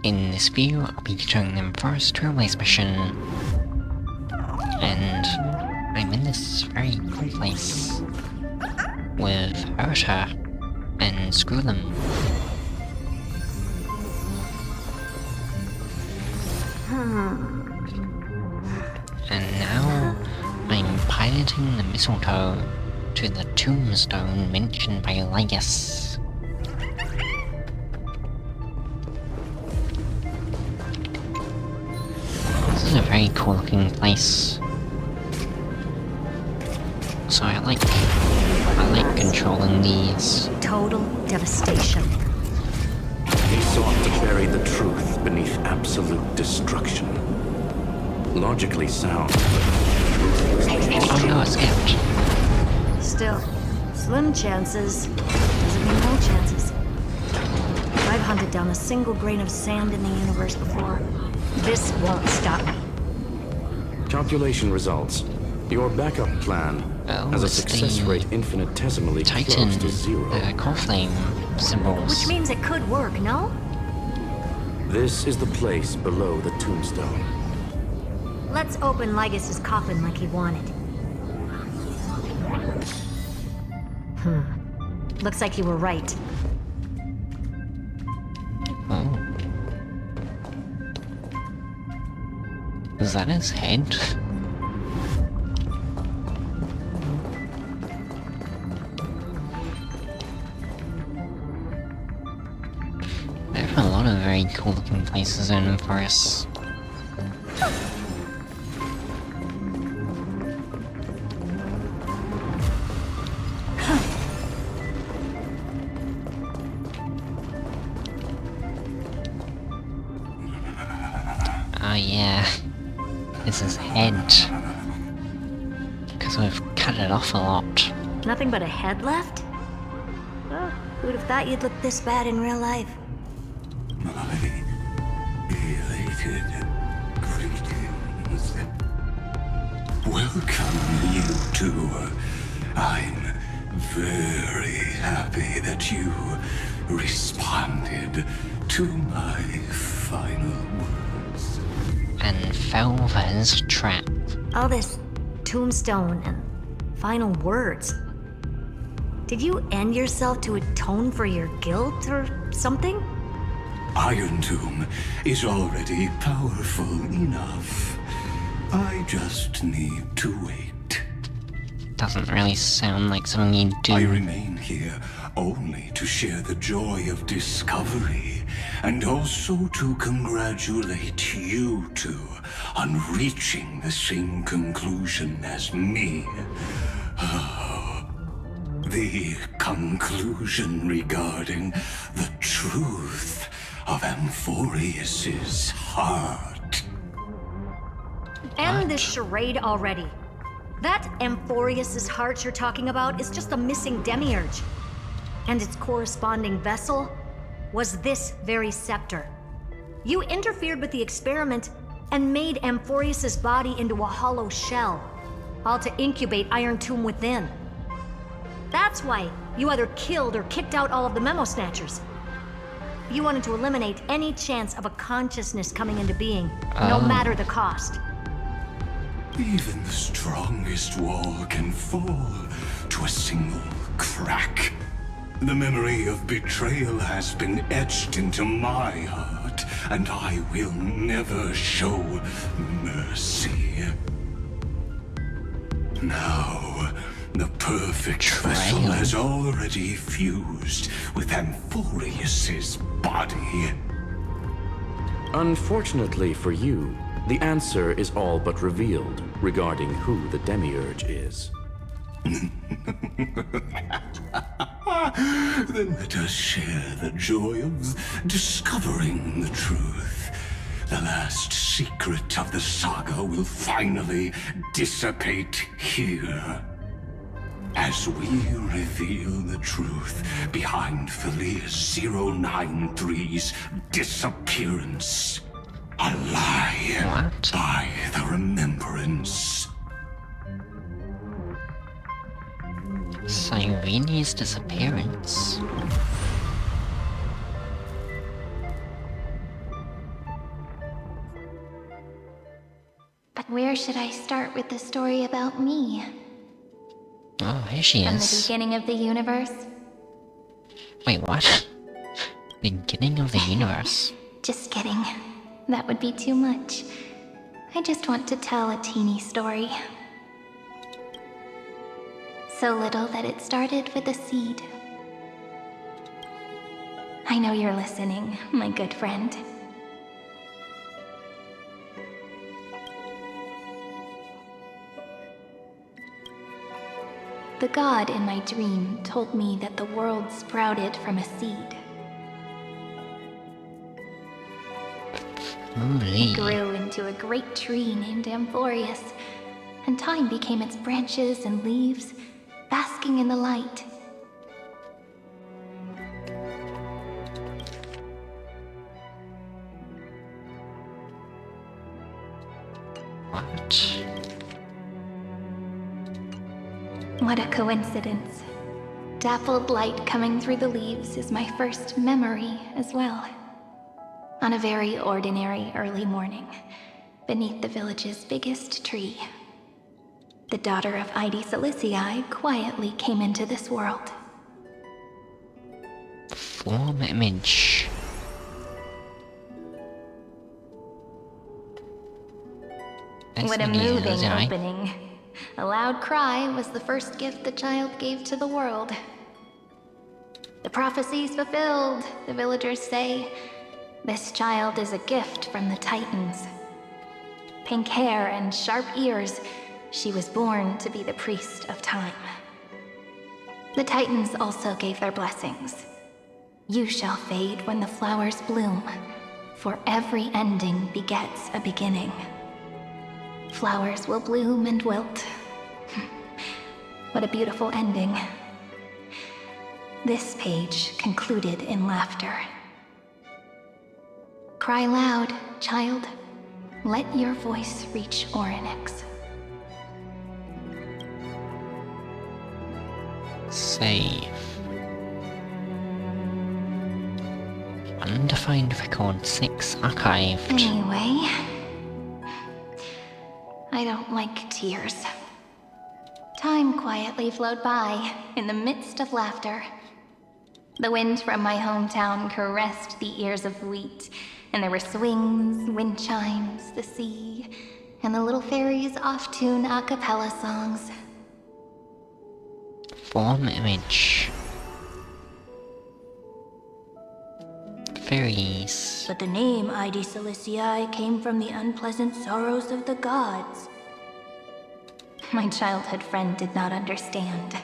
In this view, I'll be showing them first TruE's mission, and I'm in this very cool place with Herta and Screw Them. And now I'm piloting the mistletoe to the tombstone mentioned by Lygus. This is a very cool looking place. So I like controlling these. Total devastation. He sought to bury the truth beneath absolute destruction. Logically sound, Oh no, it's skipped. Still, slim chances doesn't mean no chances. I've hunted down a single grain of sand in the universe before. This won't stop me. Calculation results. Your backup plan has a it's success the rate infinitesimally Titan, close to zero. core flame symbols. Which means it could work, no? This is the place below the tombstone. Let's open Lygus's coffin like he wanted. Looks like you were right. Oh. Is that his head? There are a lot of very cool looking places in forests. Oh yeah, it's his head. Because we've cut it off a lot. Nothing but a head left? Well, who'd have thought you'd look this bad in real life? My elated greetings. Welcome, you two. I'm very happy that you responded to my final words. And fell for his trap. All this tombstone and final words. Did you end yourself to atone for your guilt or something? Iron Tomb is already powerful enough. I just need to wait. Doesn't really sound like something you'd do. I remain here only to share the joy of discovery, and also to congratulate you two on reaching the same conclusion as me. The conclusion regarding the truth of Amphorius's heart. End this charade already. That Amphorius's heart you're talking about is just a missing Demiurge. And its corresponding vessel was this very scepter. You interfered with the experiment and made Amphorius's body into a hollow shell, all to incubate Iron Tomb within. That's why you either killed or kicked out all of the Memo Snatchers. You wanted to eliminate any chance of a consciousness coming into being, no matter the cost. Even the strongest wall can fall to a single crack. The memory of betrayal has been etched into my heart, and I will never show mercy. Now, the perfect vessel has already fused with Amphorius's body. Unfortunately for you, the answer is all but revealed regarding who the Demiurge is. Then let us share the joy of discovering the truth. The last secret of the saga will finally dissipate here. As we reveal the truth behind Filius 093's disappearance. A lie by the remembrance. Cyrene's disappearance. where should I start with the story about me? Oh, here she From the is. beginning of the universe? Wait, what? Beginning of the universe? Just kidding. That would be too much. I just want to tell a teeny story. So little that it started with a seed. I know you're listening, my good friend. The god in my dream told me that the world sprouted from a seed. Holy. It grew into a great tree named Amphorius, and time became its branches and leaves, basking in the light. What? What a coincidence. Dappled light coming through the leaves is my first memory as well. On a very ordinary early morning, beneath the village's biggest tree, the daughter of Ide Silicii quietly came into this world. Form image. What a moving opening. A loud cry was the first gift the child gave to the world. The prophecy's fulfilled, the villagers say. This child is a gift from the Titans. Pink hair and sharp ears, she was born to be the priest of time. The Titans also gave their blessings. You shall fade when the flowers bloom, for every ending begets a beginning. Flowers will bloom and wilt. What a beautiful ending. This page concluded in laughter. Cry loud, child. Let your voice reach Orynyx. Save. Undefined record 6 archived. Anyway, I don't like tears. Time quietly flowed by in the midst of laughter. The wind from my hometown caressed the ears of wheat, and there were swings, wind chimes, the sea, and the little fairies off-tune a cappella songs. Form image. Fairies. But the name Ide Silicii came from the unpleasant sorrows of the gods. My childhood friend did not understand.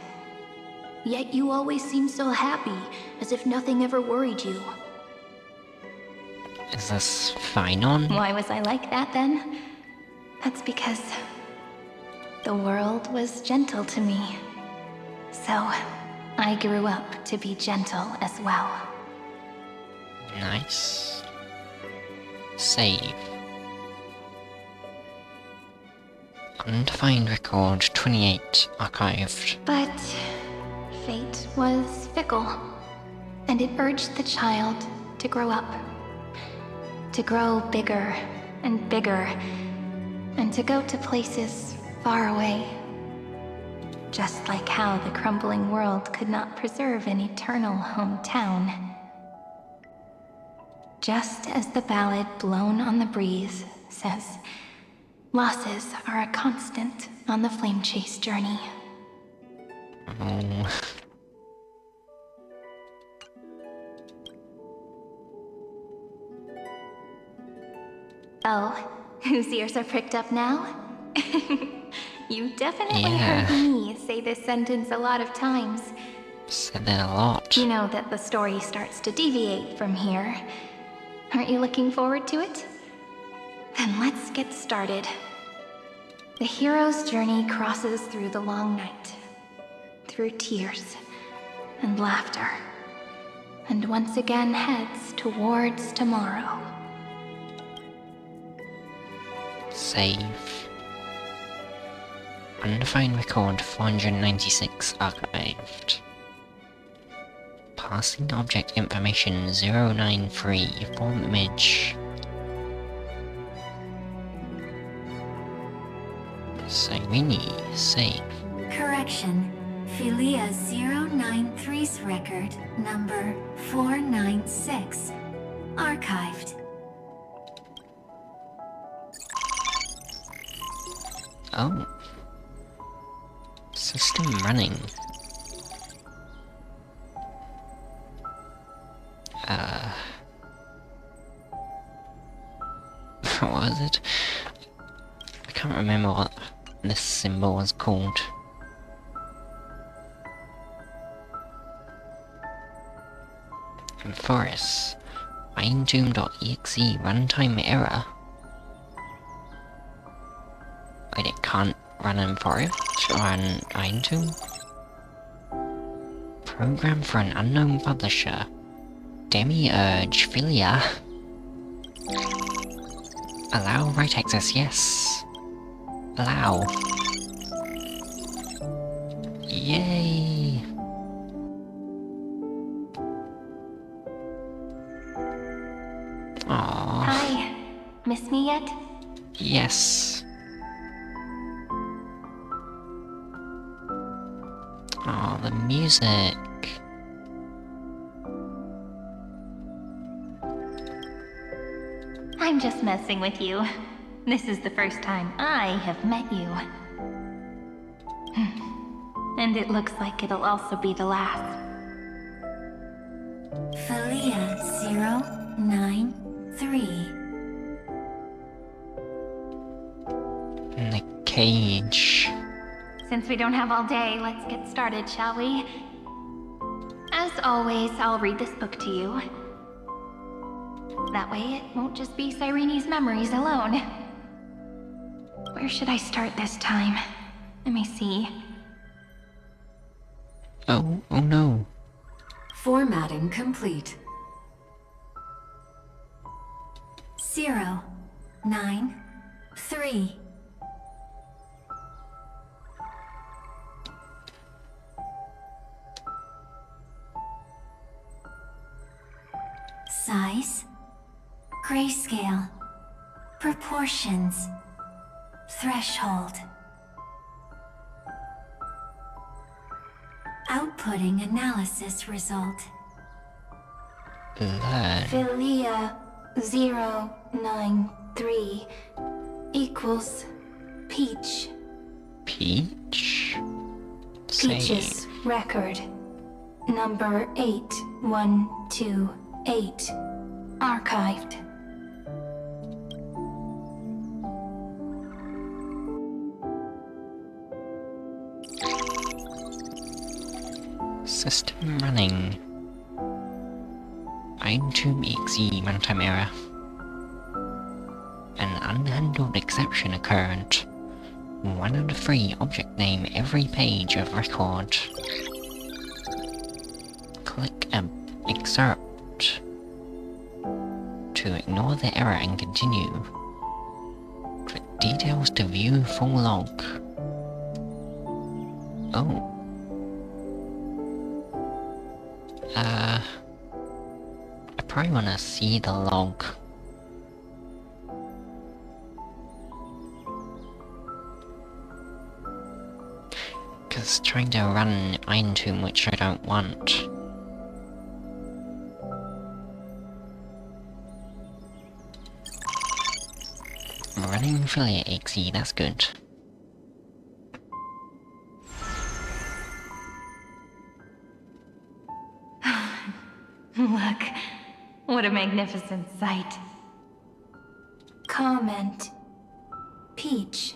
Yet you always seemed so happy, as if nothing ever worried you. Is this Phynon? Why was I like that then? That's because the world was gentle to me. So I grew up to be gentle as well. Nice. Save. Undefined record 28 archived. But fate was fickle, and it urged the child to grow up. To grow bigger and bigger, and to go to places far away. Just like how the crumbling world could not preserve an eternal hometown. Just as the ballad blown on the breeze says, losses are a constant on the flame chase journey. Oh. Oh, whose ears are pricked up now? You definitely Yeah. heard me say this sentence a lot of times. Said that a lot. You know that the story starts to deviate from here. Aren't you looking forward to it? Then let's get started. The hero's journey crosses through the long night, through tears and laughter, and once again heads towards tomorrow. Save. Undefined record 496 archived. Passing object information 093. Form image. Cyrene, save. Correction. Philia 093's record, number 496. Archived. Oh. System running. What was it? I can't remember what this symbol was called. Forest. Fine-tune.exe runtime error. Wait, it can't run in Forest or on Fine-tune? Program for an unknown publisher. Demiurge Philia. Allow write access, yes. Allow. Yay! Aww. Hi. Miss me yet? Yes. Oh, the music. I'm just messing with you. This is the first time I have met you. And it looks like it'll also be the last. Philia 093. In the cage. Since we don't have all day, let's get started, shall we? As always, I'll read this book to you. That way, it won't just be Cyrene's memories alone. Where should I start this time? Let me see. Oh no. Formatting complete. 093. Size, grayscale, proportions, threshold. Outputting analysis result. Learn. Philia 093 equals Peach. Peach? Peach's Save. record. Number 8128. Archived. System running. Fine-tune.exe runtime error. An unhandled exception occurred. 1 out of 3 object name every page of record. Click excerpt to ignore the error and continue. Click details to view full log. Oh. I probably wanna see the log. Cause trying to run Fine-tune, which I don't want. Running Philia exe, that's good. Look, what a magnificent sight. Comment. Peach.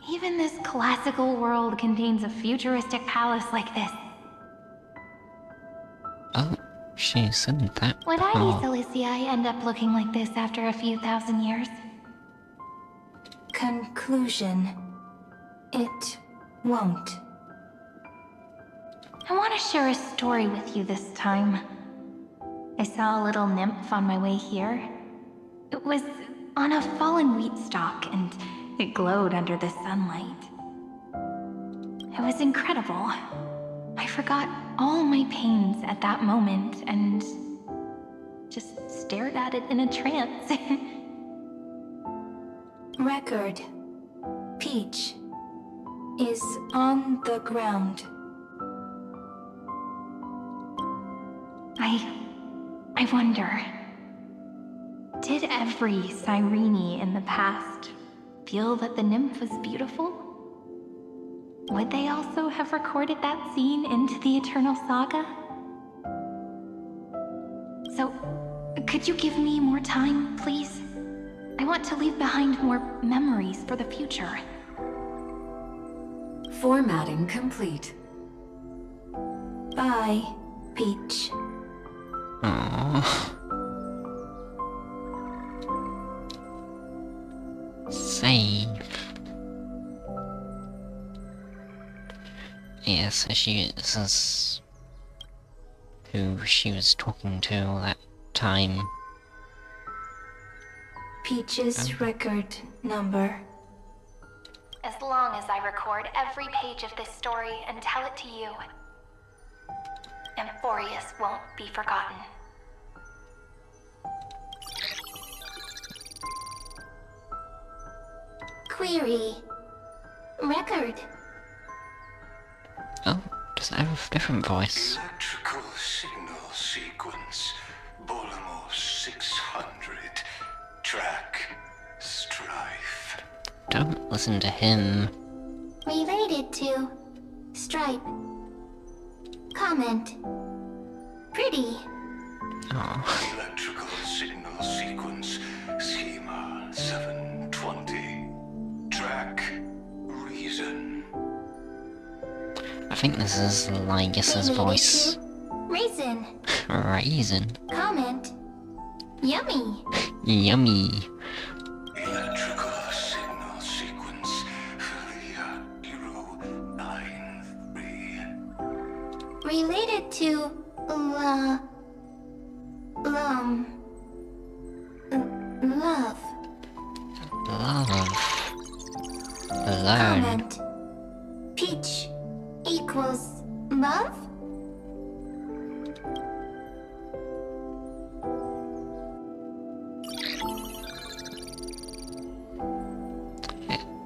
Even this classical world contains a futuristic palace like this. Oh, she said that. Would I before. be Cilicia end up looking like this after a few thousand years? Conclusion. It won't. I want to share a story with you this time. I saw a little nymph on my way here. It was on a fallen wheat stalk, and it glowed under the sunlight. It was incredible. I forgot all my pains at that moment and just stared at it in a trance. Record. Peach is on the ground. I wonder, did every Cyrene in the past feel that the nymph was beautiful? Would they also have recorded that scene into the Eternal Saga? So, could you give me more time, please? I want to leave behind more memories for the future. Formatting complete. Bye, Peach. Aww. Save. Yeah, so this is who she was talking to that time. Peach's record number. As long as I record every page of this story and tell it to you, Amphorius won't be forgotten. Query. Record. Oh, does it have a different voice? Electrical signal sequence. Bolamos 600. Track. Strife. Don't listen to him. Related to Stripe. Comment. Pretty. Oh, Electrical signal sequence. Schema 720. Track. Reason. I think this is Lygis's voice. Reason. Raisin. Comment. Yummy. Yummy. Electrical signal sequence. Filia 093. Related to love. Love. Learn. Comment. Peach equals love?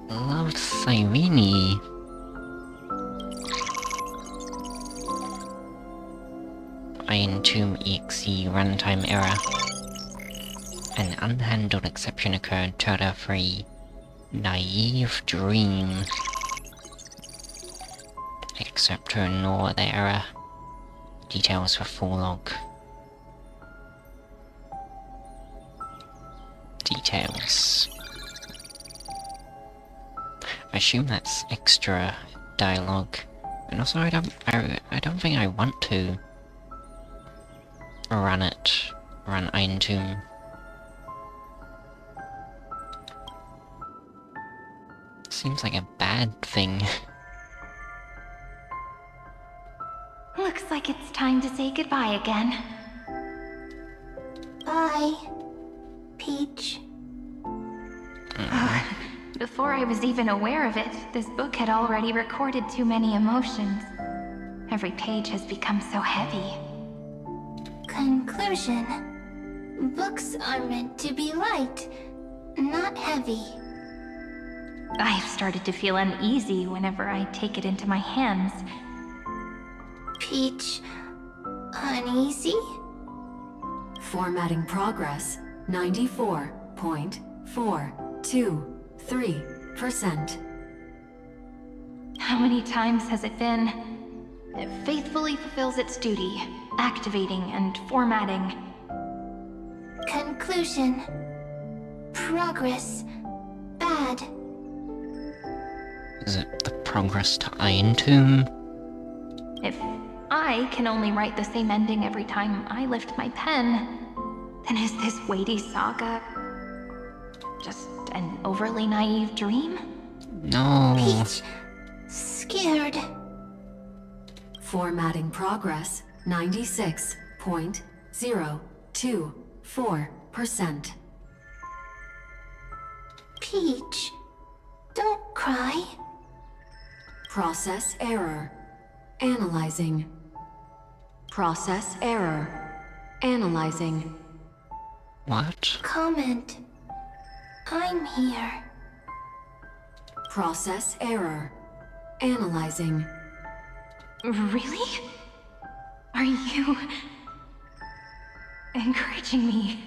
Loved Cyrene. Iron Tomb EXE runtime error. An unhandled exception occurred. Turtle 3. Naive dream. Except to ignore the error. Details for full log. Details. I assume that's extra dialogue. And also I don't think I want to run Iron Tomb. Seems like a bad thing. Looks like it's time to say goodbye again. Bye, Peach. Before I was even aware of it, this book had already recorded too many emotions. Every page has become so heavy. Conclusion. Books are meant to be light, not heavy. I've started to feel uneasy whenever I take it into my hands. Peach, uneasy? Formatting progress, 94.423%. How many times has it been? It faithfully fulfills its duty, activating and formatting. Conclusion. Progress. Bad. Is it the progress to Iron Tomb? If I can only write the same ending every time I lift my pen, then is this weighty saga just an overly naive dream? No. Peach. Scared. Formatting progress, 96.024%. Peach, don't cry. Process error. Analyzing. Process error. Analyzing. What? Comment. I'm here. Process error. Analyzing. Really? Are you encouraging me?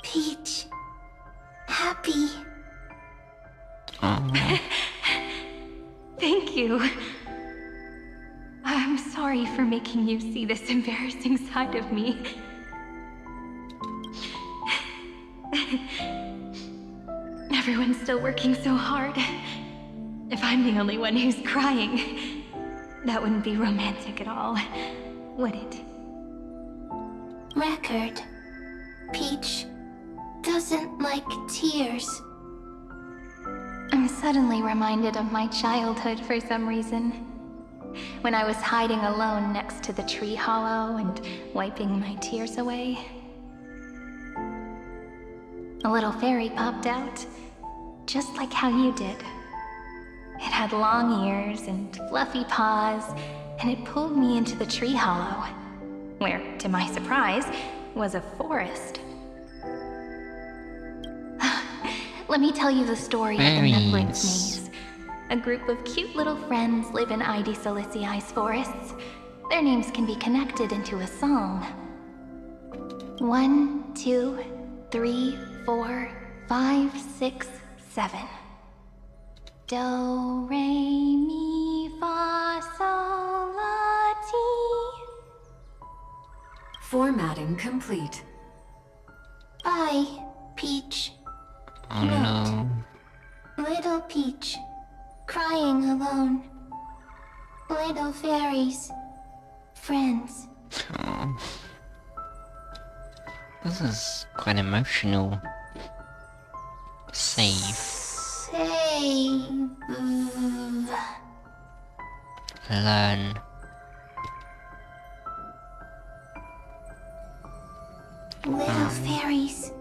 Peach. Happy. Thank you. I'm sorry for making you see this embarrassing side of me. Everyone's still working so hard. If I'm the only one who's crying, that wouldn't be romantic at all, would it? Record. Peach doesn't like tears. I'm suddenly reminded of my childhood for some reason. When I was hiding alone next to the tree hollow and wiping my tears away. A little fairy popped out, just like how you did. It had long ears and fluffy paws, and it pulled me into the tree hollow, where, to my surprise, was a forest. Let me tell you the story of the Neverland's Maze. A group of cute little friends live in ID Silicii's forests. Their names can be connected into a song. 1, 2, 3, 4, 5, 6, 7. Do, re, mi, fa, sol, la, ti. Formatting complete. Bye, Peach. Oh no. Little Peach. Crying alone. Little fairies. Friends. Oh. This is quite emotional. Save. Save. Learn. Little fairies.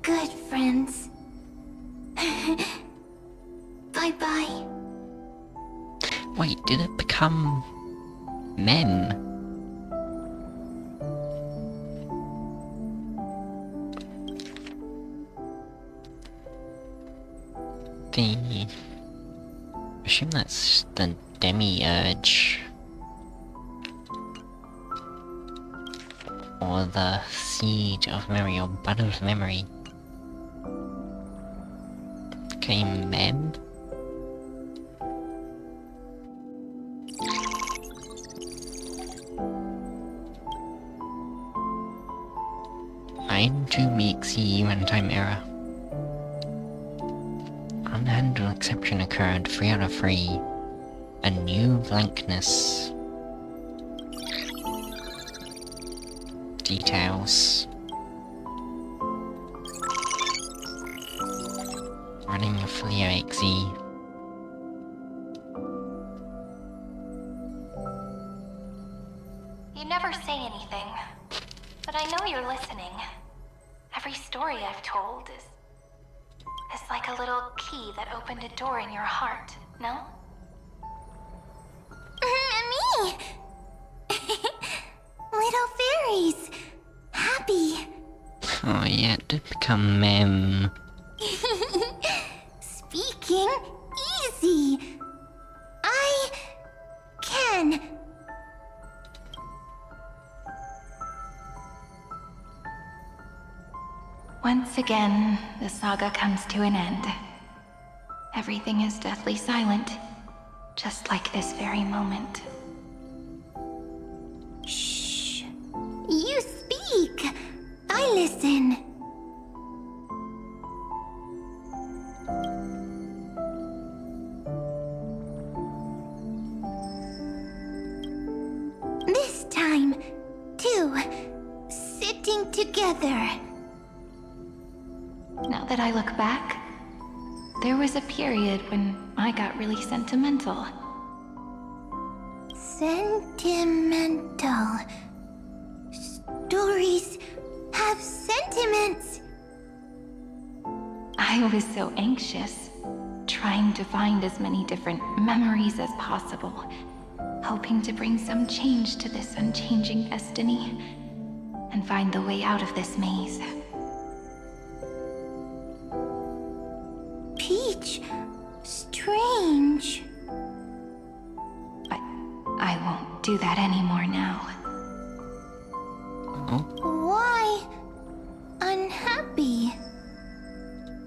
Good friends. Bye-bye. Wait, did it become Mem? I assume that's the Demiurge. Or the Seed of Memory, or Bud of Memory. Okay, Mem? To Mixi runtime error. Unhandled exception occurred 3 out of 3. A new blankness. Details. Running a FleoXE. You never say anything, but I know you're listening. Every story I've told is like a little key that opened a door in your heart, no? Me! Little fairies. Happy. Oh yeah, it did become Mem. Speaking easy. I can. Once again, the saga comes to an end. Everything is deathly silent, just like this very moment. Shh. You speak. I listen. This time, too. Sitting together. Now that I look back, there was a period when I got really sentimental. Sentimental. Stories have sentiments. I was so anxious, trying to find as many different memories as possible, hoping to bring some change to this unchanging destiny, and find the way out of this maze. Peach. Peach. Strange. I won't do that anymore now. Why unhappy?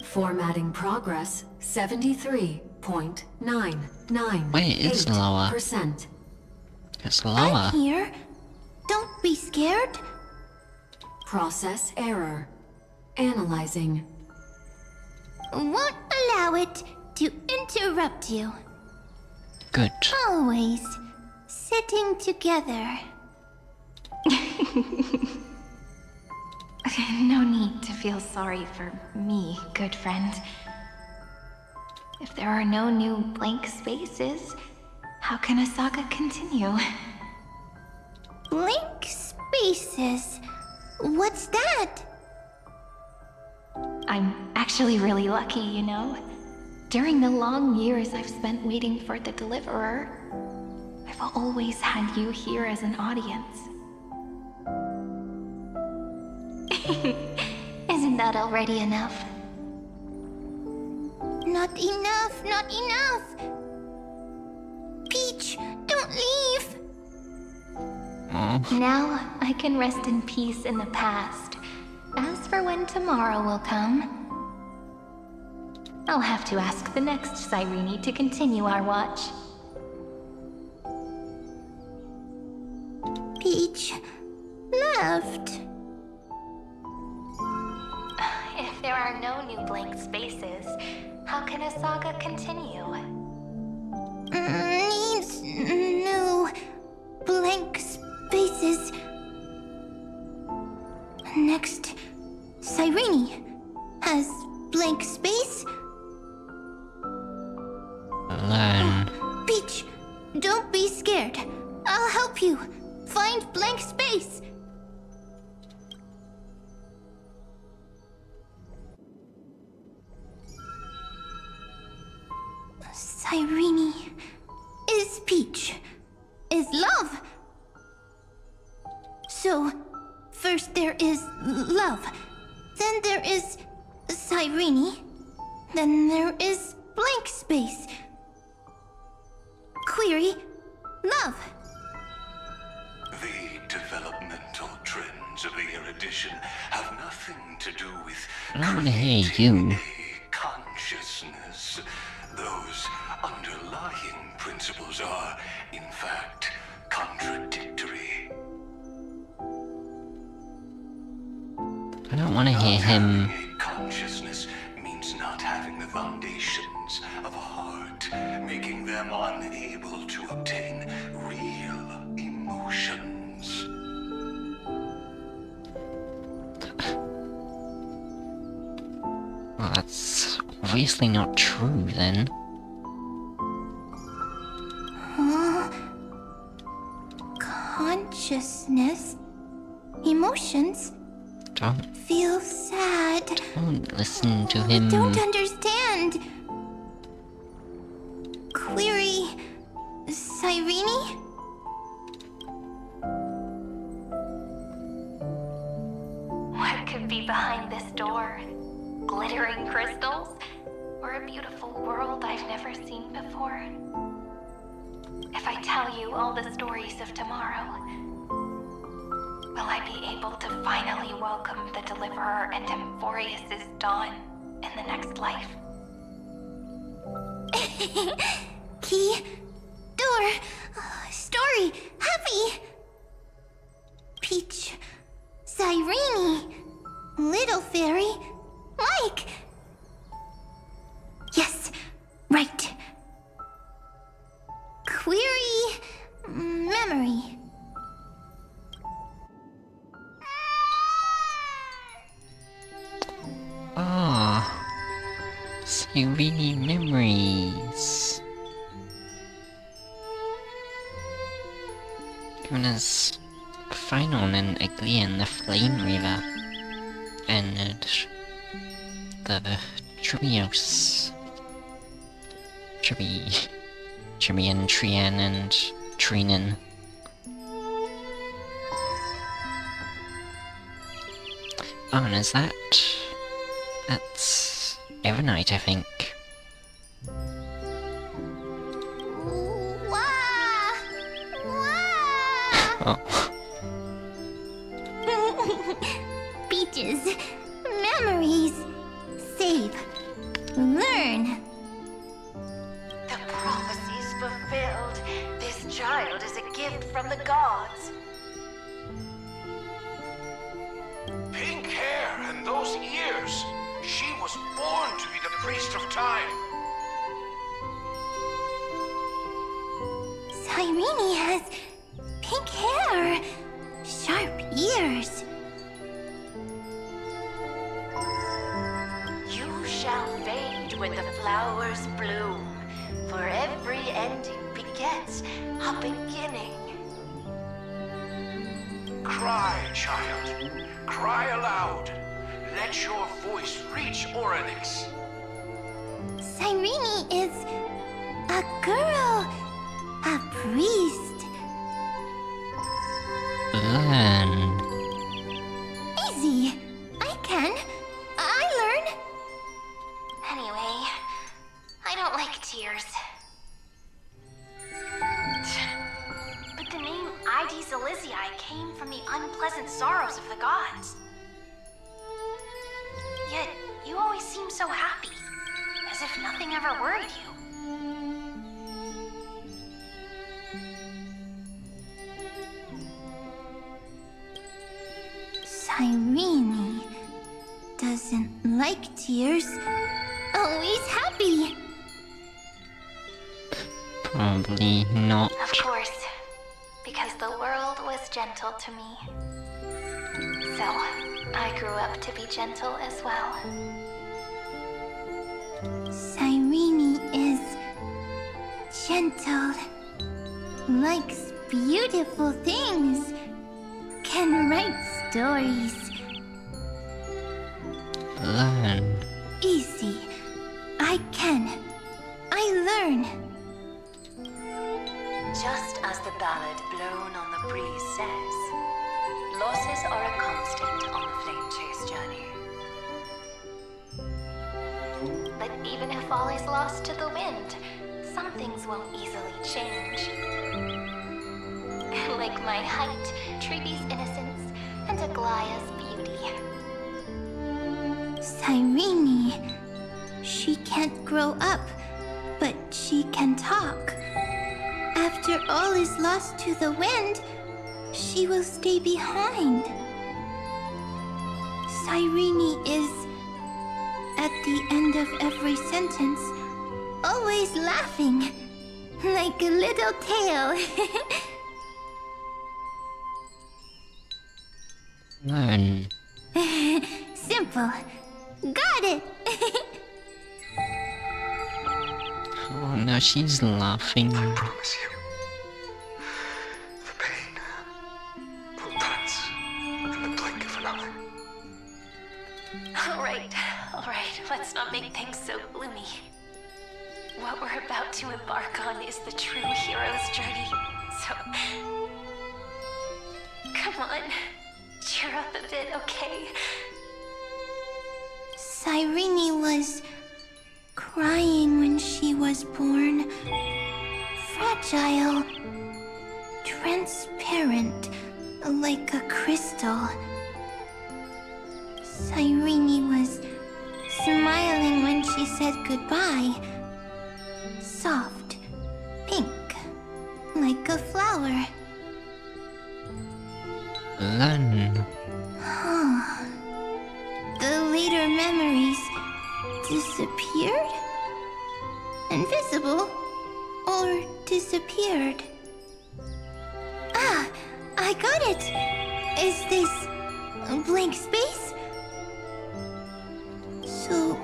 Formatting progress 73.998%. Wait, it's lower. It's lower. I'm here. Don't be scared. Process error. Analyzing. Won't allow it to interrupt you. Good. Always sitting together. No need to feel sorry for me, good friend. If there are no new blank spaces, how can a saga continue? Blank spaces? What's that? I'm actually really lucky, you know? During the long years I've spent waiting for the Deliverer, I've always had you here as an audience. Isn't that already enough? Not enough, not enough! Peach, don't leave! Now I can rest in peace in the past. As for when tomorrow will come, I'll have to ask the next Cyrene to continue our watch. Peach left. If there are no new blank spaces, how can a saga continue? Needs new blank spaces. Next, Cyrene has blank space. Learn. Peach, don't be scared. I'll help you find blank space. Cyrene is Peach, is love. So, first there is love, then there is Cyrene, then there is blank space. Query, love. The developmental trends of the erudition have nothing to do with I don't want to hear creating you. a consciousness. Those underlying principles are, in fact, contradictory. I don't want to hear him. Having a consciousness means not having the foundations of a heart, making them unable to obtain real emotions. Well, that's obviously not true then. Consciousness, emotions, Don't feel sad. listen to him. Don't understand. Query, Cyrene? What could be behind this door? Glittering crystals? Or a beautiful world I've never seen before? If I tell you all the stories of tomorrow, will I be able to finally welcome the Deliverer and Emphorius's dawn in the next life? Key, door, story, happy. Peach, Cyrene, little fairy, Mike. Yes, right. Query, memory. Ah, Cyrene memories. Given us Final and Aglian, the Flame Reaver, and the Trios. Trian, Trian, and Trinen. Oh, and is that... That's Evernight, I think. Oh. Beaches, memories, save, learn. The prophecy's fulfilled. This child is a gift from the gods. Pink hair and those ears. She was born to be the priest of time. Cyrene has pink hair, sharp ears. You shall fade when the flowers bloom, for every ending begets a beginning. Cry, child. Cry aloud. Let your voice reach Oryx. Cyrene is a girl, a priest. Learn. Easy. I learn. Anyway, I don't like tears. But the name Id Zelizii came from the unpleasant sorrows of the gods. Yet, you always seem so happy, as if nothing ever worried you. Cyrene doesn't like tears. Always happy. Probably not. Of course, because the world was gentle to me. So, I grew up to be gentle as well. Cyrene is gentle, likes beautiful things, can write stories. Learn. Easy. I learn. Just as the ballad blown on the breeze says, losses are a constant on the flame chase journey. But even if all is lost to the wind, some things won't easily change. Like my height, Treebe's innocence, and Aglaya's beauty. Cyrene, she can't grow up, but she can talk. After all is lost to the wind, she will stay behind. Cyrene is, at the end of every sentence, always laughing, like a little tail. Learn. Simple. Got it! Oh, now she's laughing. I promise you, the pain will dance in the blink of an eye. Alright, let's not make things so gloomy. What we're about to embark on is the true hero's journey, so... Come on, cheer up a bit, okay? Cyrene was crying when she was born. Fragile, transparent, like a crystal. Cyrene was smiling when she said goodbye. Soft, pink, like a flower. Learn. The later memories disappeared? Invisible? Or disappeared? Ah, I got it! Is this a blank space? So,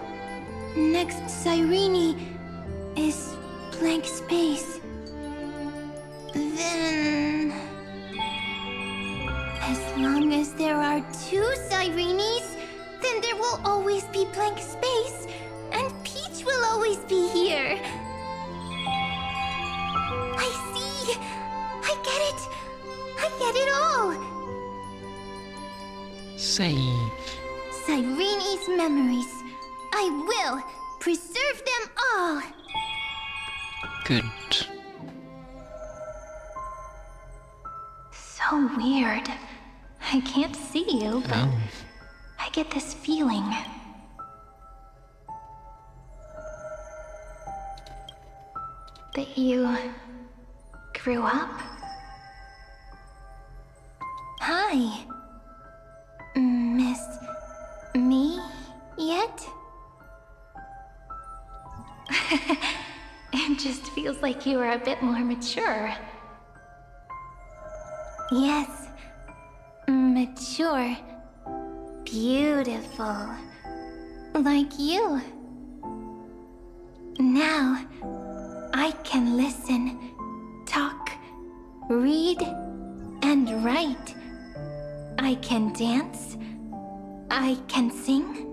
next Cyrene is blank space. Then... as long as there are two Cyrenes, then there will always be blank space, and Peach will always be here. I see! I get it all! Save. Cyrene's memories. I will preserve them all! Good. So so weird. I can't see you, but I get this feeling. That you grew up? Hi. Miss me yet? It just feels like you are a bit more mature. Yes. Mature. Beautiful. Like you. Now, I can listen, talk, read, and write. I can dance. I can sing.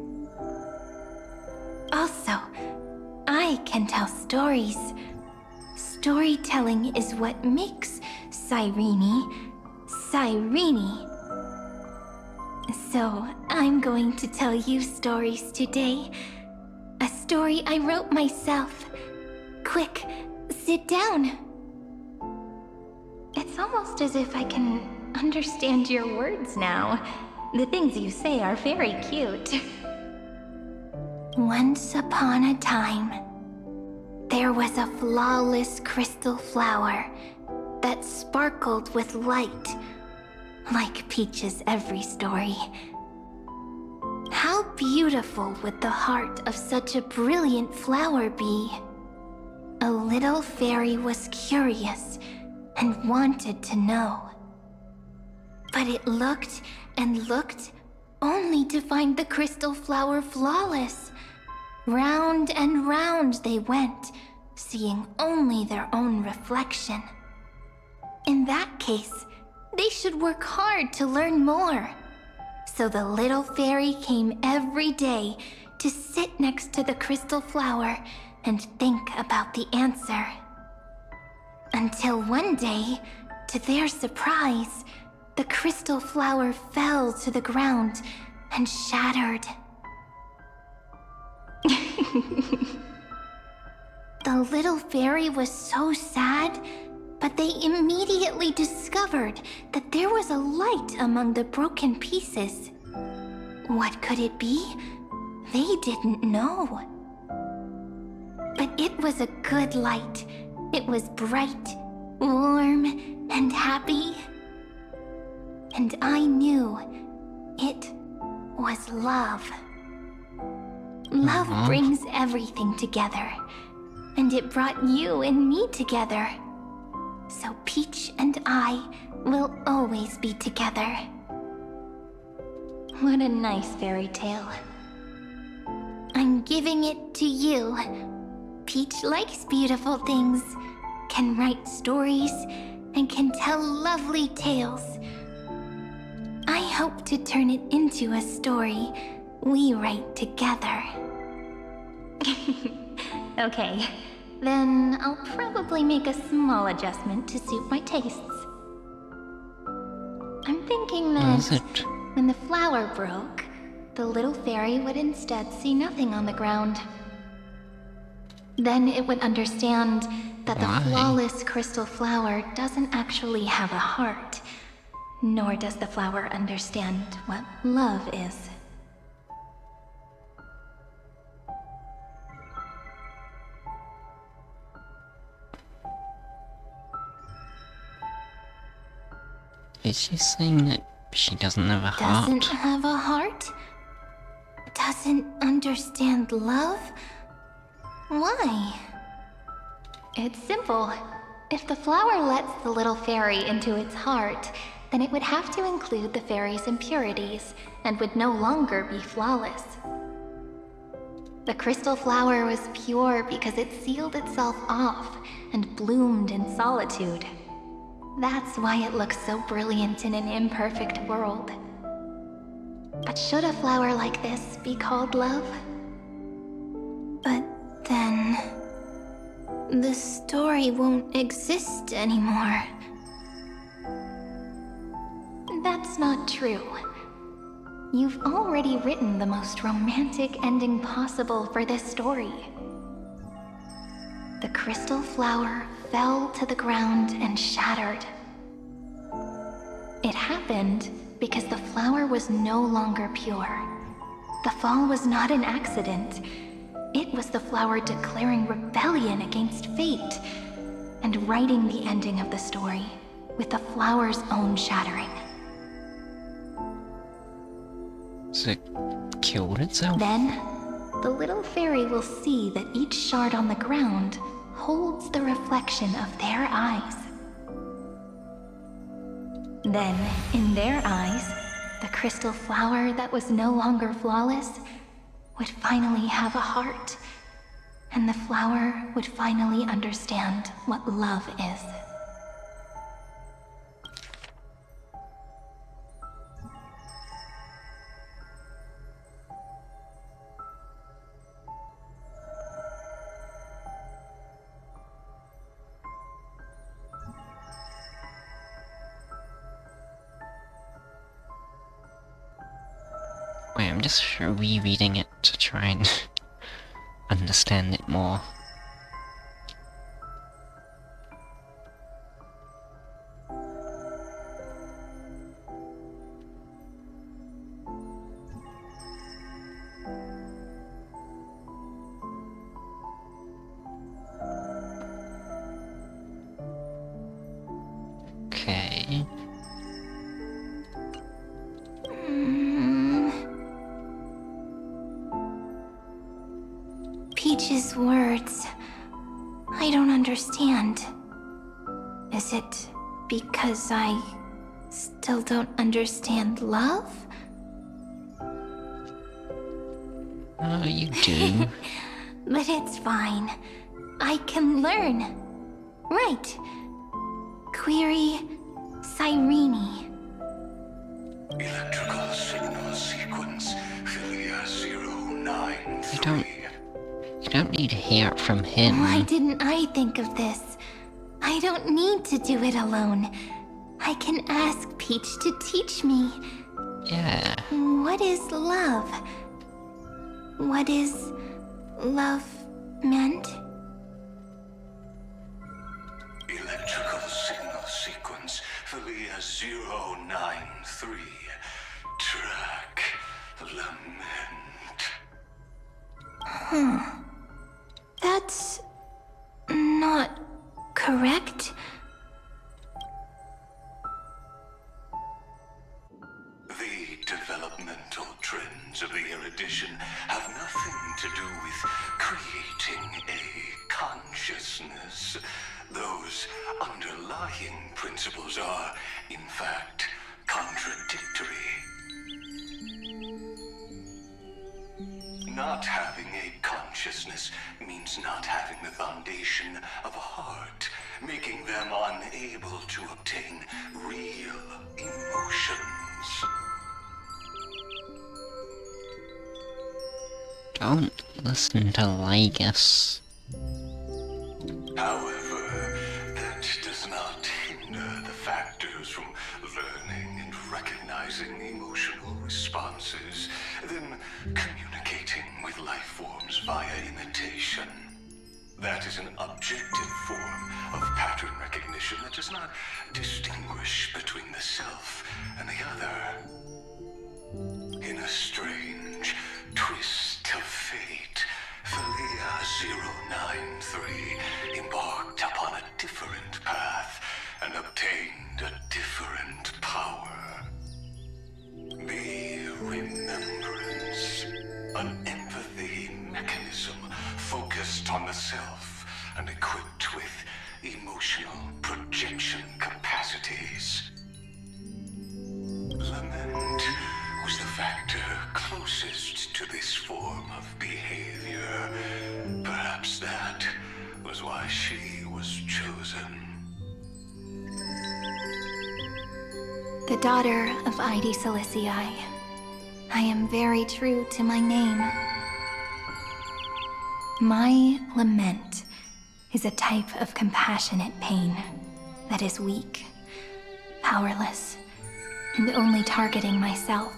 Also, I can tell stories. Storytelling is what makes Cyrene, Cyrene. So, I'm going to tell you stories today. A story I wrote myself. Quick, sit down. It's almost as if I can understand your words now. The things you say are very cute. Once upon a time, there was a flawless crystal flower that sparkled with light, like Peach's every story. How beautiful would the heart of such a brilliant flower be? A little fairy was curious and wanted to know. But it looked and looked, only to find the crystal flower flawless. Round and round they went, seeing only their own reflection. In that case, they should work hard to learn more. So the little fairy came every day to sit next to the crystal flower and think about the answer. Until one day, to their surprise, the crystal flower fell to the ground and shattered. The little fairy was so sad, but they immediately discovered that there was a light among the broken pieces. What could it be? They didn't know. But it was a good light. It was bright, warm, and happy. And I knew it was love. Love brings everything together. And it brought you and me together. So Peach and I will always be together. What a nice fairy tale. I'm giving it to you. Peach likes beautiful things, can write stories, and can tell lovely tales. I hope to turn it into a story we write together. Okay, then I'll probably make a small adjustment to suit my tastes. I'm thinking that when the flower broke, the little fairy would instead see nothing on the ground. Then it would understand that the flawless crystal flower doesn't actually have a heart, nor does the flower understand what love is. Is she saying that she doesn't have a heart? Doesn't have a heart? Doesn't understand love? Why? It's simple. If the flower lets the little fairy into its heart, then it would have to include the fairy's impurities, and would no longer be flawless. The crystal flower was pure because it sealed itself off and bloomed in solitude. That's why it looks so brilliant in an imperfect world. But should a flower like this be called love? But then... the story won't exist anymore. That's not true. You've already written the most romantic ending possible for this story. The crystal flower fell to the ground and shattered. It happened because the flower was no longer pure. The fall was not an accident. It was the flower declaring rebellion against fate and writing the ending of the story with the flower's own shattering. So it killed itself? Then, the little fairy will see that each shard on the ground holds the reflection of their eyes. Then, in their eyes, the crystal flower that was no longer flawless would finally have a heart, and the flower would finally understand what love is. Wait, I'm just rereading it to try and understand it more. Okay. Peach's words. I don't understand. Is it because I still don't understand love? Oh, you do. But it's fine. I can learn. Right. Query Cyrene. Electrical signal sequence Philia 093. You don't need to hear it from him. Why didn't I think of this? I don't need to do it alone. I can ask Peach to teach me. Yeah. What is love? What is love meant? Electrical signal sequence Philia 093. Track lament. That's not correct. The developmental trends of the erudition have nothing to do with creating a consciousness. Those underlying principles are, in fact, contradictory. Not having a consciousness means not having the foundation of a heart, making them unable to obtain real emotions. Don't listen to Lygus. However, that does not hinder the factors from learning and recognizing emotional responses, then communicating with life forms via imitation. That is an objective form of pattern recognition that does not distinguish between the self and the other. In a strange twist of fate, Philia 093 embarked upon a different path and obtained a different power. The remembrance, an empathy mechanism focused on the self and equipped with emotional projection capacities. Lament was the factor closest to this form of behavior. Perhaps that was why she was chosen. The daughter of Ide Silicii. I am very true to my name. My lament is a type of compassionate pain that is weak, powerless, and only targeting myself.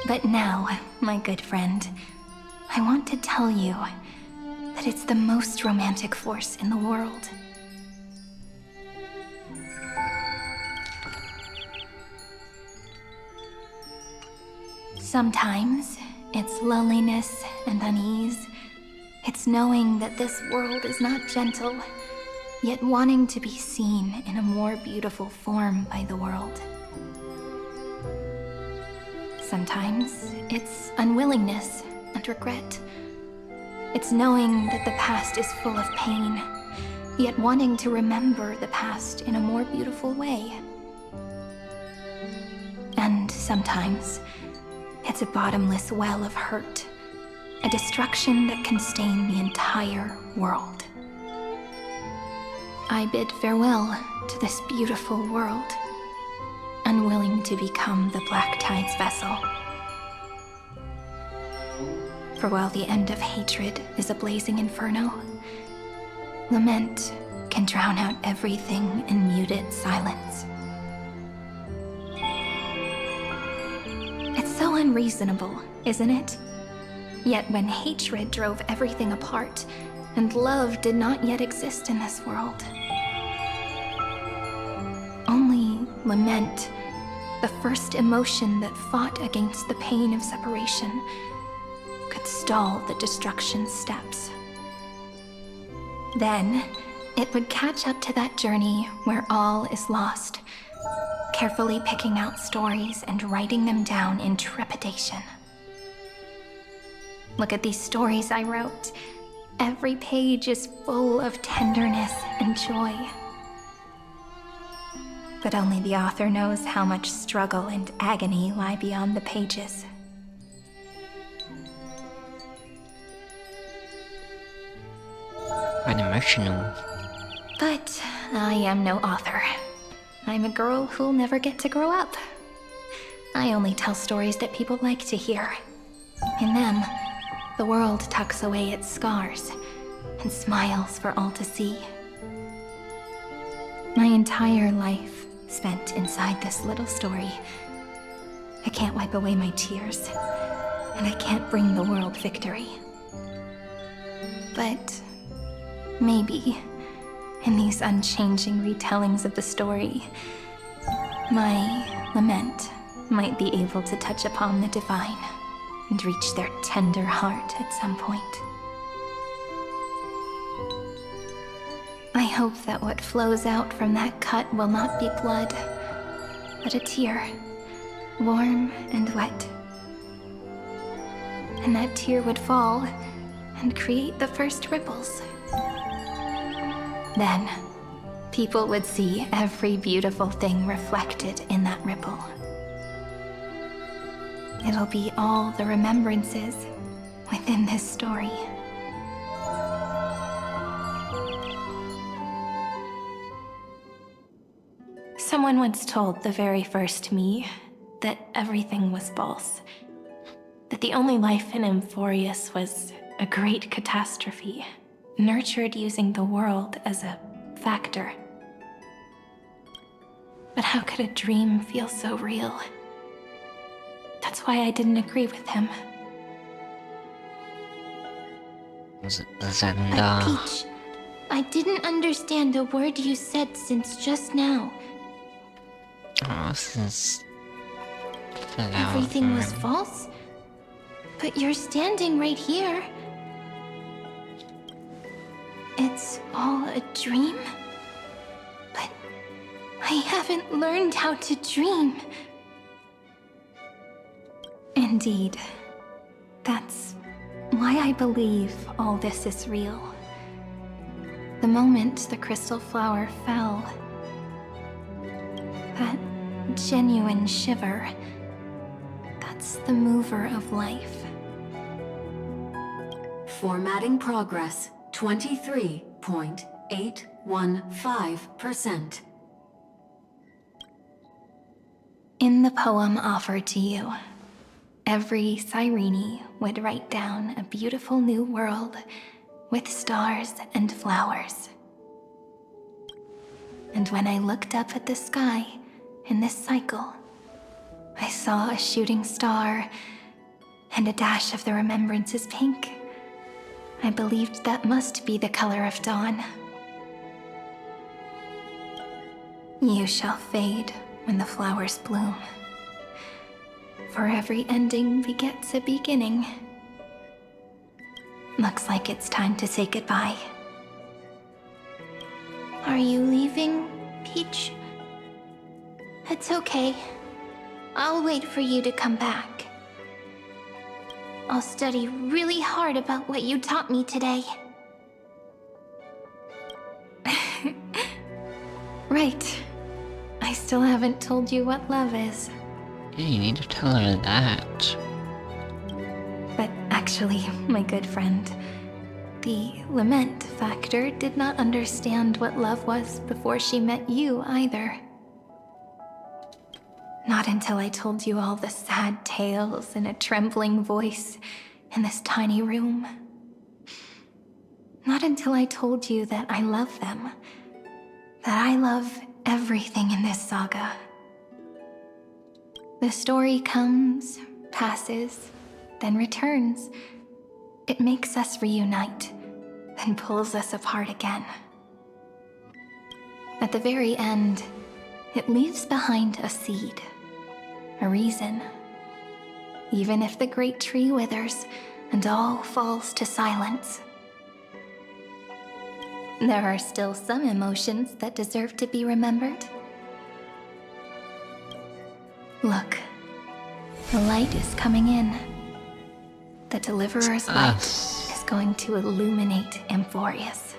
But now, my good friend, I want to tell you that it's the most romantic force in the world. Sometimes, it's loneliness and unease. It's knowing that this world is not gentle, yet wanting to be seen in a more beautiful form by the world. Sometimes, it's unwillingness and regret. It's knowing that the past is full of pain, yet wanting to remember the past in a more beautiful way. And sometimes, it's a bottomless well of hurt, a destruction that can stain the entire world. I bid farewell to this beautiful world, unwilling to become the Black Tide's vessel. For while the end of hatred is a blazing inferno, lament can drown out everything in muted silence. It's so unreasonable, isn't it? Yet when hatred drove everything apart, and love did not yet exist in this world, only lament, the first emotion that fought against the pain of separation, could stall the destruction's steps. Then, it would catch up to that journey where all is lost, carefully picking out stories and writing them down in trepidation. Look at these stories I wrote. Every page is full of tenderness and joy. But only the author knows how much struggle and agony lie beyond the pages. Quite emotional. But I am no author. I'm a girl who'll never get to grow up. I only tell stories that people like to hear. In them, the world tucks away its scars and smiles for all to see. My entire life spent inside this little story. I can't wipe away my tears, and I can't bring the world victory. But maybe, in these unchanging retellings of the story, my lament might be able to touch upon the divine and reach their tender heart at some point. I hope that what flows out from that cut will not be blood, but a tear, warm and wet. And that tear would fall and create the first ripples. Then, people would see every beautiful thing reflected in that ripple. It'll be all the remembrances within this story. Someone once told the very first me that everything was false. That the only life in Emphorius was a great catastrophe, nurtured using the world as a factor. But how could a dream feel so real? That's why I didn't agree with him. Peach, I didn't understand a word you said since just now. Oh, this is Everything was false? But you're standing right here. It's all a dream? But I haven't learned how to dream. Indeed. That's why I believe all this is real. The moment the crystal flower fell, that genuine shiver, that's the mover of life. Formatting progress, 23.815%. In the poem offered to you, every Cyrene would write down a beautiful new world with stars and flowers. And when I looked up at the sky in this cycle, I saw a shooting star and a dash of the remembrances pink. I believed that must be the color of dawn. You shall fade when the flowers bloom. For every ending begets a beginning. Looks like it's time to say goodbye. Are you leaving, Peach? It's okay. I'll wait for you to come back. I'll study really hard about what you taught me today. Right. I still haven't told you what love is. Yeah, you need to tell her that. But actually, my good friend, the lament factor did not understand what love was before she met you either. Not until I told you all the sad tales in a trembling voice in this tiny room. Not until I told you that I love them. That I love everything in this saga. The story comes, passes, then returns. It makes us reunite, then pulls us apart again. At the very end, it leaves behind a seed, a reason. Even if the great tree withers and all falls to silence, there are still some emotions that deserve to be remembered. Look, the light is coming in. The Deliverer's light is going to illuminate Amphorius.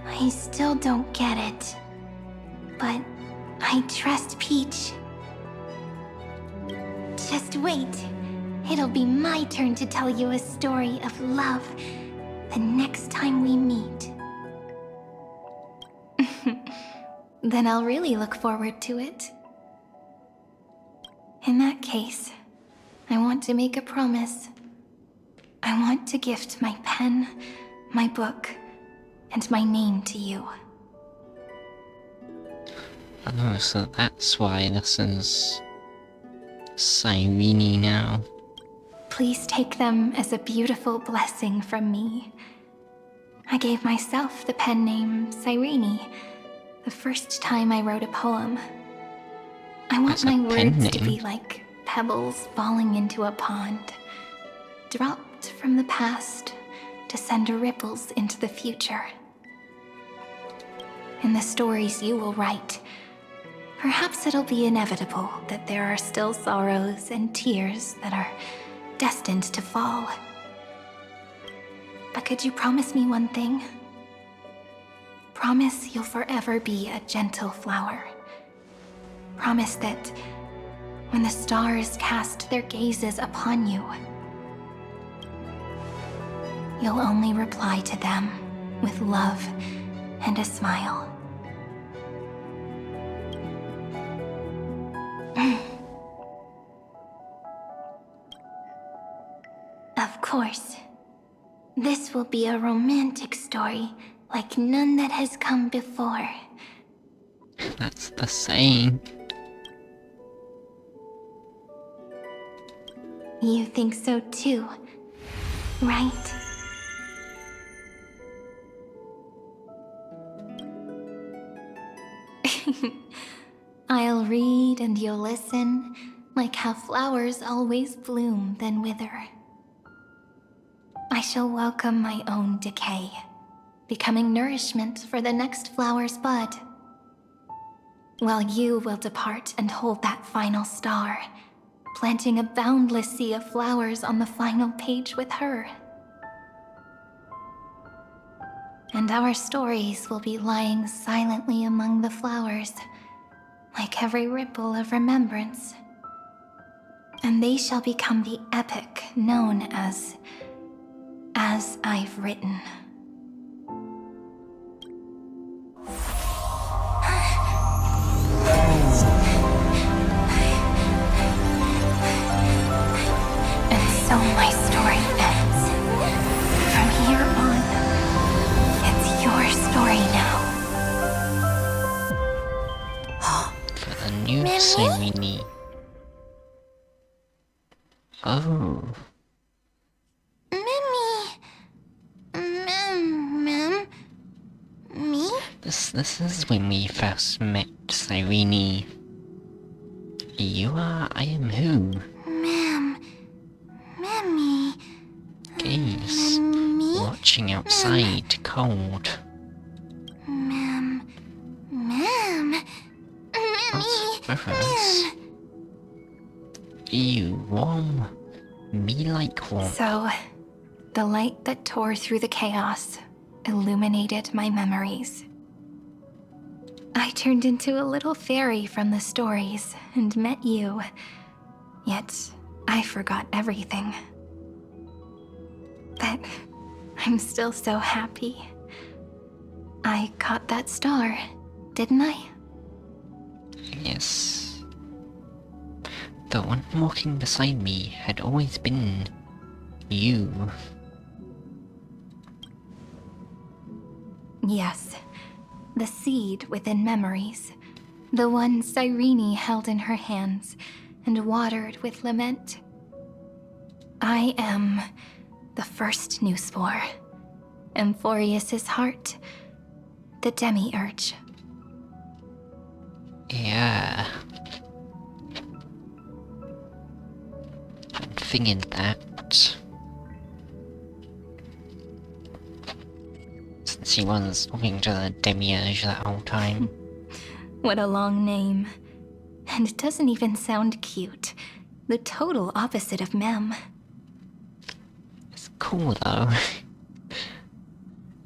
I still don't get it. But I trust Peach. Just wait. It'll be my turn to tell you a story of love the next time we meet. Then I'll really look forward to it. In that case, I want to make a promise. I want to gift my pen, my book, and my name to you. Oh, so that's why this is Cyrene now. Please take them as a beautiful blessing from me. I gave myself the pen name Cyrene the first time I wrote a poem. I want my words to be like pebbles falling into a pond, dropped from the past to send ripples into the future. In the stories you will write, perhaps it'll be inevitable that there are still sorrows and tears that are destined to fall. But could you promise me one thing? Promise you'll forever be a gentle flower. Promise that when the stars cast their gazes upon you, you'll only reply to them with love and a smile. Of course. This will be a romantic story like none that has come before. That's the saying. You think so too, right? I'll read and you'll listen, like how flowers always bloom then wither. I shall welcome my own decay, becoming nourishment for the next flower's bud. While you will depart and hold that final star, planting a boundless sea of flowers on the final page with her. And our stories will be lying silently among the flowers, like every ripple of remembrance. And they shall become the epic known as I've Written. And so my story ends. From here on, it's your story now. For the new Cyrene. Oh. Mem. This is when we first met, Cyrene. You are I am who? Mammy. Gaze. Mammy? Watching outside, cold. Ma'am. What's with us? You warm. Me like warm. So, the light that tore through the chaos illuminated my memories. I turned into a little fairy from the stories and met you. Yet, I forgot everything. But I'm still so happy. I caught that star, didn't I? Yes. The one walking beside me had always been you. Yes. The seed within memories. The one Cyrene held in her hands and watered with lament. I am the first new spore. Amphorius's heart. The Demiurge. Yeah. I figured that. Since he was talking to the Demiurge that whole time. What a long name. And it doesn't even sound cute. The total opposite of Mem. It's cool though.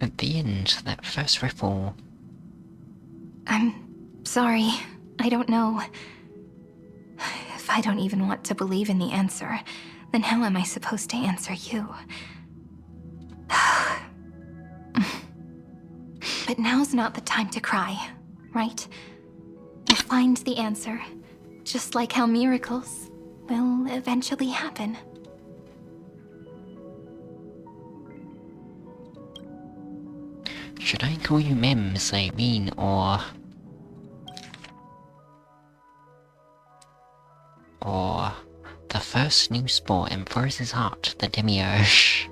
At the end, that first ripple. I'm sorry. I don't know. If I don't even want to believe in the answer, then how am I supposed to answer you? But now's not the time to cry, right? We'll find the answer, just like how miracles will eventually happen. Should I call you Mem, Cyrene, or the first new spore Amphorius's heart, the Demiurge?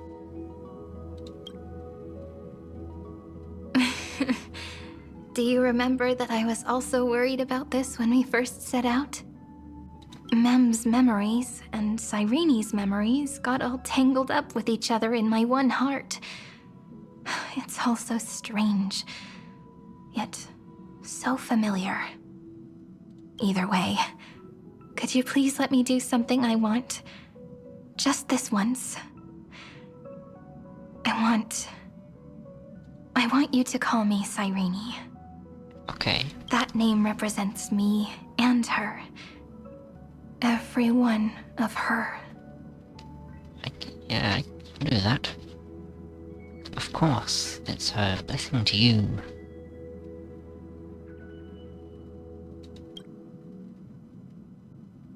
Do you remember that I was also worried about this when we first set out? Mem's memories and Cyrene's memories got all tangled up with each other in my one heart. It's all so strange, yet so familiar. Either way, could you please let me do something I want? Just this once. I want you to call me Cyrene. Okay. That name represents me and her. Every one of her. I can do that. Of course, it's a blessing to you.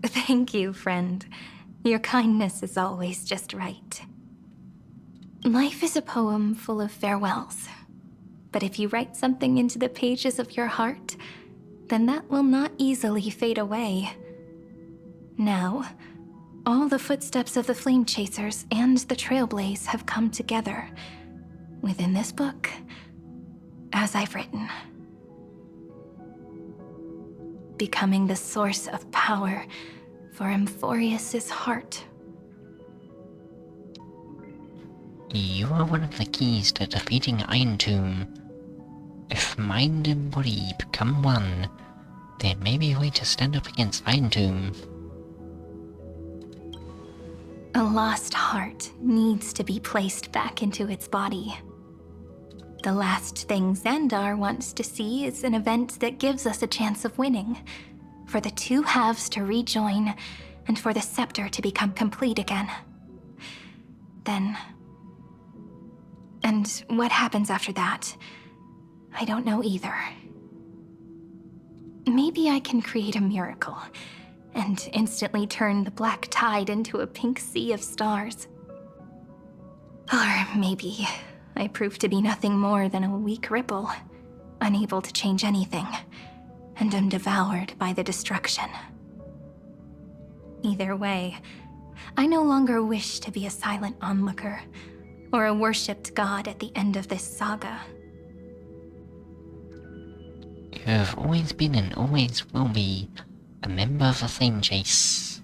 Thank you, friend. Your kindness is always just right. Life is a poem full of farewells. But if you write something into the pages of your heart, then that will not easily fade away. Now, all the footsteps of the Flame Chasers and the Trailblaze have come together within this book, as I've written. Becoming the source of power for Amphorius's heart. You are one of the keys to defeating Iron Tomb. If mind and body become one, there may be a way to stand up against Iron Tomb. A lost heart needs to be placed back into its body. The last thing Xandar wants to see is an event that gives us a chance of winning, for the two halves to rejoin, and for the scepter to become complete again. Then... and what happens after that? I don't know either. Maybe I can create a miracle, and instantly turn the black tide into a pink sea of stars. Or maybe I prove to be nothing more than a weak ripple, unable to change anything, and am devoured by the destruction. Either way, I no longer wish to be a silent onlooker, or a worshipped god at the end of this saga. You have always been and always will be a member of the Flame Chase.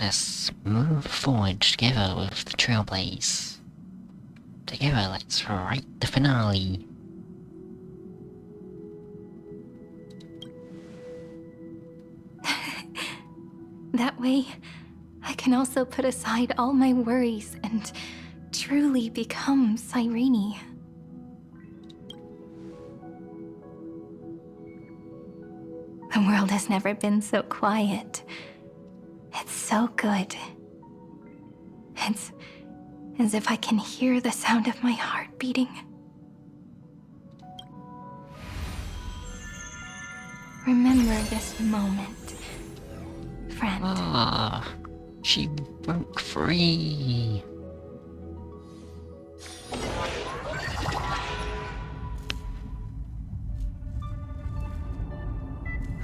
Let's move forward together with the Trailblaze. Together, let's write the finale. That way, I can also put aside all my worries and truly become Cyrene. The world has never been so quiet. It's so good. It's as if I can hear the sound of my heart beating. Remember this moment, friend. Ah, she broke free.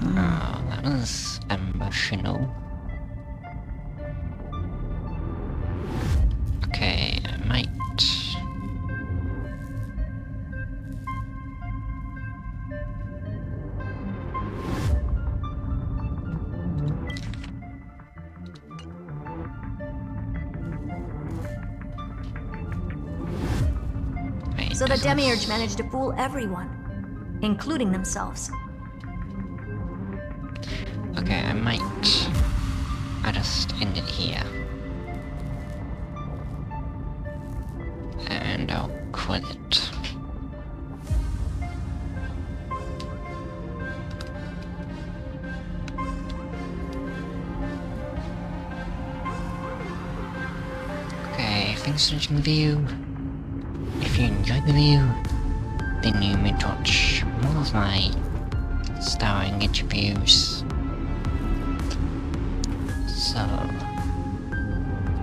Oh, that was emotional. Okay, I might... Wait, So the does Demiurge this- managed to fool everyone, including themselves. Okay, I'll just end it here. And I'll quit it. Okay, thanks for watching the video. If you enjoyed the video, then you may watch more of my starring interviews. So,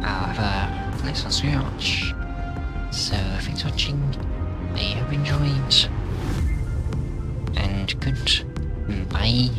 I'll have a place on watch. So, thanks for watching. I hope you enjoyed. And goodbye.